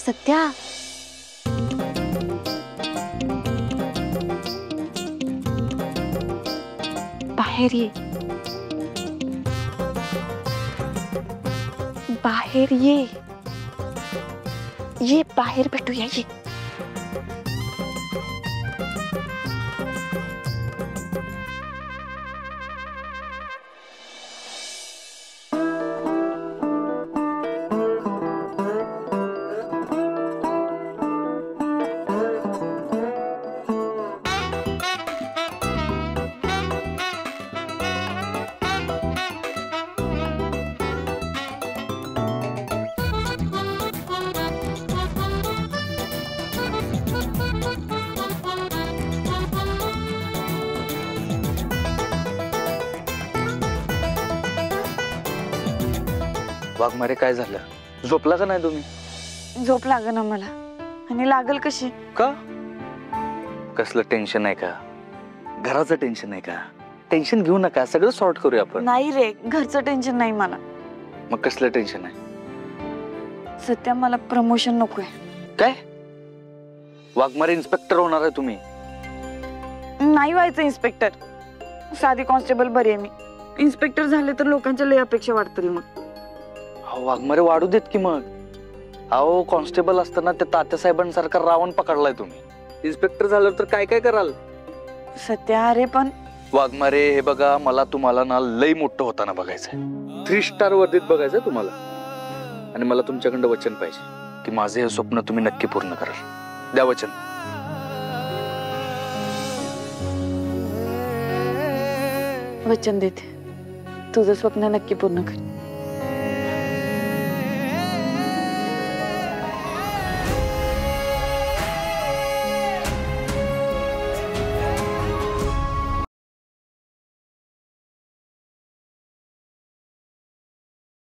सत्या, बाहेर ये, बाहेर ये, ये बाहेर भेटूया ये. वाघमारे काय झालं? झोपला का नाही तुम्ही? झोप लागेना मला. आणि लागल कशी? का? कसलं टेन्शन आहे का? घराचं टेन्शन आहे का? टेन्शन घेऊ नका, सगळं सॉर्ट करूया आपण. नाही रे, घरचं टेन्शन नाही मला. मग कसलं टेन्शन आहे? सत्या, मला प्रमोशन नकोय. काय? वाघमारे इन्स्पेक्टर होणार आहे तुम्ही? नाही व्हायचं इन्स्पेक्टर. साधी कॉन्स्टेबल बरी आहे मी. इन्स्पेक्टर झाले तर लोकांच्या लय अपेक्षा वाढतील मग. वाघमारे वाढू देत की मग. अहो, कॉन्स्टेबल असताना त्या तात्यासाहेबांसारखा रावण पकडलाय तुम्ही. इन्स्पेक्टर झाल्यावर तर काय काय कराल? सत्या, अरे पण वाघमारे, हे बघा, मला तुम्हाला ना लई मोठं होताना बघायचंय. 3 स्टार वर्दीत बघायचंय तुम्हाला. आणि मला तुमच्याकडं वचन पाहिजे की माझे हे स्वप्न तुम्ही नक्की पूर्ण कराल. द्या वचन. वचन देते, तुझं स्वप्न नक्की पूर्ण कर.